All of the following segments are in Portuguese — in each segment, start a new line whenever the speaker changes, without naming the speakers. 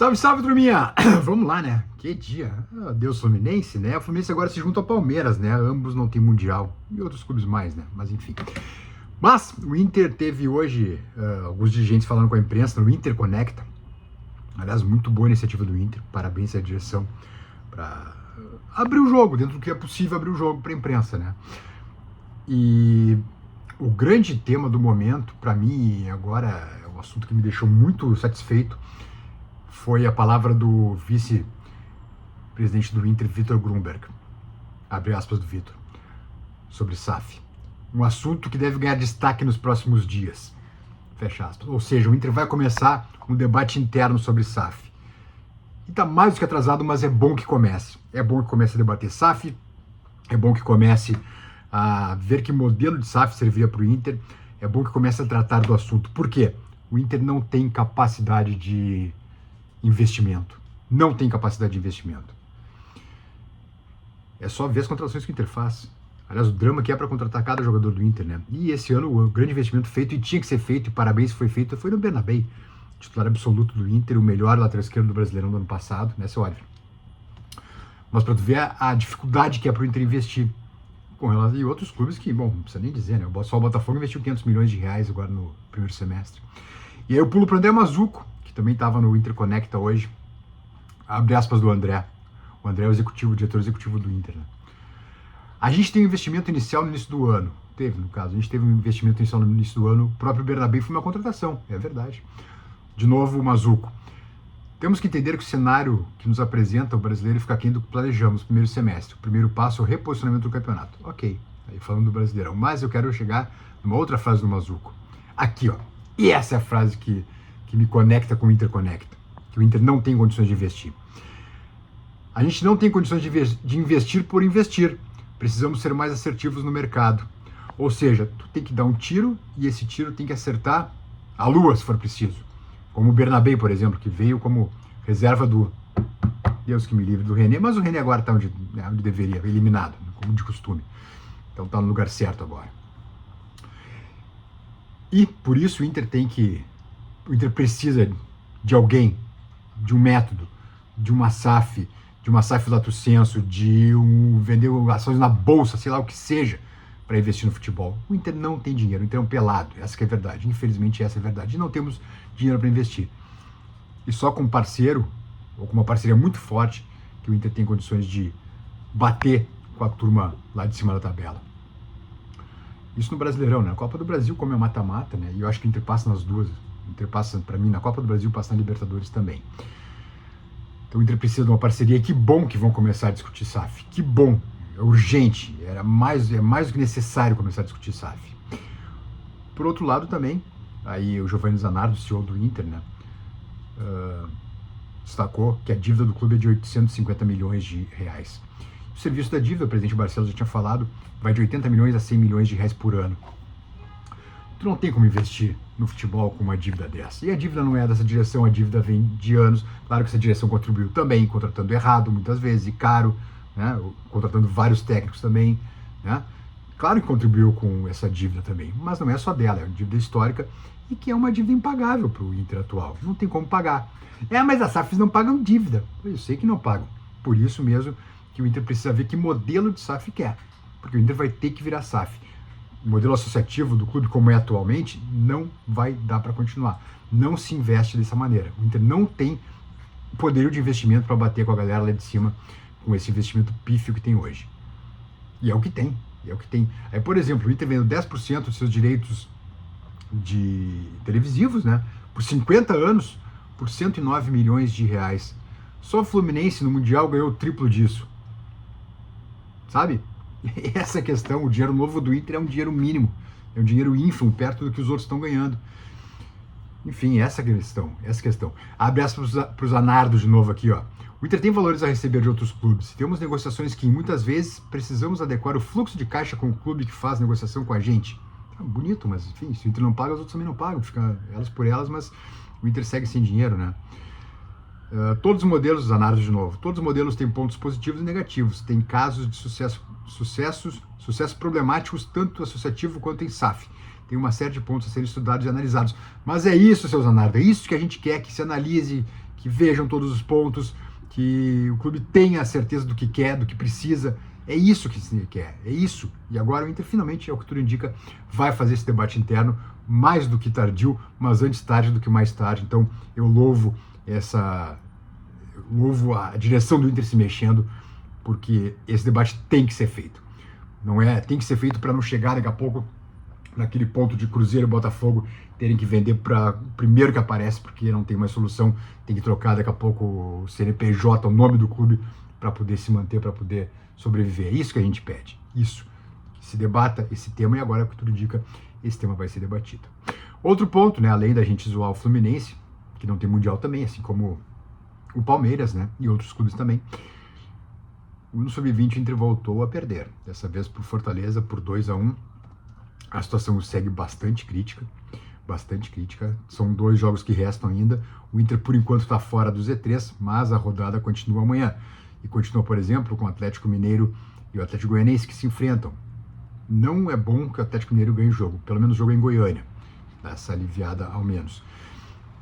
Salve, salve, turminha! Vamos lá, né? Que dia! Deus Fluminense, né? O Fluminense agora se junta ao Palmeiras, né? Ambos não tem Mundial. E outros clubes mais, né? Mas enfim. Mas o Inter teve hoje alguns dirigentes falando com a imprensa no Inter Conecta. Aliás, muito boa a iniciativa do Inter. Parabéns à direção para abrir o jogo, dentro do que é possível abrir o jogo para a imprensa, né? E o grande tema do momento, para mim, agora é um assunto que me deixou muito satisfeito, foi a palavra do vice-presidente do Inter, Vitor Grunberg, abre aspas do Vitor, sobre SAF. Um assunto que deve ganhar destaque nos próximos dias, fecha aspas. Ou seja, o Inter vai começar um debate interno sobre SAF. E está mais do que atrasado, mas é bom que comece. É bom que comece a debater SAF, é bom que comece a ver que modelo de SAF serviria para o Inter, é bom que comece a tratar do assunto. Por quê? O Inter não tem capacidade de investimento. Não tem capacidade de investimento. É só ver as contratações que o Inter faz. Aliás, o drama que é para contratar cada jogador do Inter, né? E esse ano o grande investimento feito, e tinha que ser feito, e parabéns, foi feito, foi no Bernabé, titular absoluto do Inter, o melhor lateral esquerdo do Brasileirão do ano passado, né, seu Oliver? Mas para tu ver a dificuldade que é para o Inter investir. Com relação a outros clubes que, bom, não precisa nem dizer, né? Só o Botafogo investiu 500 milhões de reais agora no primeiro semestre. E aí eu pulo para o André Mazzucco, que também estava no Inter Conecta hoje. Abre aspas do André. O André é o diretor executivo do Inter, né? A gente tem um investimento inicial no início do ano. No caso. A gente teve um investimento inicial no início do ano. O próprio Bernabé foi uma contratação. É verdade. De novo, o Mazzucco. Temos que entender que o cenário que nos apresenta o brasileiro fica aquém do que planejamos no primeiro semestre. O primeiro passo é o reposicionamento do campeonato. Ok. Aí falando do Brasileirão. Mas eu quero chegar numa outra frase do Mazzucco. Aqui, ó. E essa é a frase que me conecta com o Inter Conecta. Que o Inter não tem condições de investir. A gente não tem condições de investir por investir. Precisamos ser mais assertivos no mercado. Ou seja, tu tem que dar um tiro e esse tiro tem que acertar a lua, se for preciso. Como o Bernabé, por exemplo, que veio como reserva do, Deus que me livre, do René, mas o René agora está onde deveria, eliminado, como de costume. Então está no lugar certo agora. E por isso o Inter precisa de alguém, de um método, de uma SAF lato sensu, de vender ações na bolsa, sei lá o que seja, para investir no futebol. O Inter não tem dinheiro, o Inter é um pelado, essa que é a verdade. Infelizmente essa é a verdade. E não temos dinheiro para investir. E só com um parceiro, ou com uma parceria muito forte, que o Inter tem condições de bater com a turma lá de cima da tabela. Isso no Brasileirão, né? Na Copa do Brasil, como é mata-mata, né? E eu acho que o Inter passa nas duas. O Inter passa, para mim, na Copa do Brasil, passa na Libertadores também. Então o Inter precisa de uma parceria. E que bom que vão começar a discutir SAF. Que bom. É urgente. É mais do que necessário começar a discutir SAF. Por outro lado também, aí o Giovanni Zanardo, CEO do Inter, né? Destacou que a dívida do clube é de 850 milhões de reais. O serviço da dívida, o presidente Barcelos já tinha falado, vai de 80 milhões a 100 milhões de reais por ano. Tu não tem como investir no futebol com uma dívida dessa. E a dívida não é dessa direção, a dívida vem de anos. Claro que essa direção contribuiu também, contratando errado muitas vezes, e caro, né? Contratando vários técnicos também, né? Claro que contribuiu com essa dívida também, mas não é só dela, é uma dívida histórica e que é uma dívida impagável para o Inter atual. Não tem como pagar. Mas as SAFs não pagam dívida. Eu sei que não pagam. Por isso mesmo que o Inter precisa ver que modelo de SAF quer. Porque o Inter vai ter que virar SAF. O modelo associativo do clube, como é atualmente, não vai dar para continuar. Não se investe dessa maneira. O Inter não tem poder de investimento para bater com a galera lá de cima com esse investimento pífio que tem hoje. E é o que tem. Aí, por exemplo, o Inter vendeu 10% dos seus direitos de televisivos, né, por 50 anos, por 109 milhões de reais. Só o Fluminense no Mundial ganhou o triplo disso. Sabe? Essa é a questão. O dinheiro novo do Inter é um dinheiro mínimo. É um dinheiro ínfimo, perto do que os outros estão ganhando. Enfim, essa questão. Abre aspas para o Zanardo de novo aqui, ó. O Inter tem valores a receber de outros clubes. Temos negociações que muitas vezes precisamos adequar o fluxo de caixa com o clube que faz negociação com a gente. Bonito, mas enfim, se o Inter não paga, os outros também não pagam. Fica elas por elas, mas o Inter segue sem dinheiro, né? Todos os modelos, Zanardo de novo, todos os modelos têm pontos positivos e negativos. Tem casos de sucessos problemáticos, tanto associativo quanto em SAF. Tem uma série de pontos a serem estudados e analisados. Mas é isso, seu Zanardo, é isso que a gente quer, que se analise, que vejam todos os pontos, que o clube tenha a certeza do que quer, do que precisa. É isso que se quer, é isso. E agora o Inter finalmente, é o que tudo indica, vai fazer esse debate interno, mais do que tardio, mas antes tarde do que mais tarde. Então eu louvo a direção do Inter se mexendo, porque esse debate tem que ser feito. Não é, tem que ser feito para não chegar daqui a pouco naquele ponto de Cruzeiro e Botafogo terem que vender para o primeiro que aparece, porque não tem mais solução, tem que trocar daqui a pouco o CNPJ, o nome do clube, para poder se manter, para poder sobreviver. É isso que a gente pede, isso. Que se debata esse tema, e agora, o que tudo indica, esse tema vai ser debatido. Outro ponto, né, além da gente zoar o Fluminense, que não tem Mundial também, assim como o Palmeiras, né, e outros clubes também, no Sub-20 o Inter voltou a perder, dessa vez por Fortaleza, por 2-1. A situação segue bastante crítica, são 2 jogos que restam ainda, o Inter por enquanto está fora do Z3, mas a rodada continua amanhã, e continua, por exemplo, com o Atlético Mineiro e o Atlético Goianiense que se enfrentam. Não é bom que o Atlético Mineiro ganhe o jogo, pelo menos o jogo é em Goiânia, dá essa aliviada ao menos,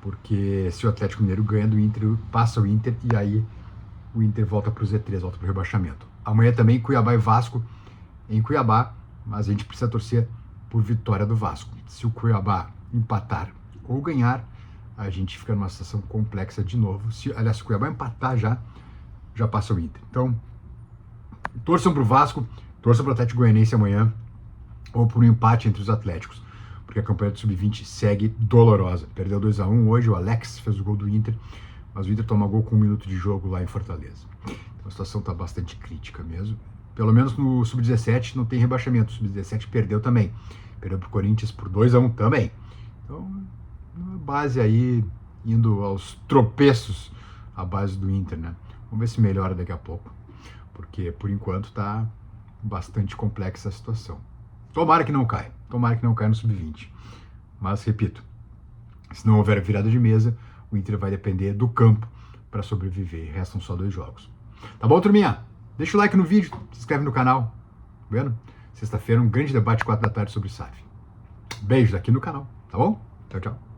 porque se o Atlético Mineiro ganha do Inter, passa o Inter, e aí o Inter volta para o Z3, volta para o rebaixamento. Amanhã também Cuiabá e Vasco em Cuiabá, mas a gente precisa torcer por vitória do Vasco. Se o Cuiabá empatar ou ganhar, a gente fica numa situação complexa de novo. Se o Cuiabá empatar já passa o Inter. Então, torçam para o Vasco, torçam para o Atlético Goianiense amanhã, ou por um empate entre os Atléticos, porque a campanha do Sub-20 segue dolorosa. Perdeu 2-1 hoje, o Alex fez o gol do Inter, mas o Inter toma gol com 1 minuto de jogo lá em Fortaleza. Então a situação está bastante crítica mesmo. Pelo menos no Sub-17 não tem rebaixamento. O Sub-17 perdeu também. Perdeu para o Corinthians por 2-1 também. Então, a base aí, indo aos tropeços, a base do Inter, né? Vamos ver se melhora daqui a pouco. Porque, por enquanto, está bastante complexa a situação. Tomara que não caia no Sub-20. Mas, repito, se não houver virada de mesa, o Inter vai depender do campo para sobreviver. Restam só 2 jogos. Tá bom, turminha? Deixa o like no vídeo, se inscreve no canal. Tá vendo? Sexta-feira, um grande debate 4 da tarde sobre SAF. Beijo daqui no canal, tá bom? Tchau, tchau.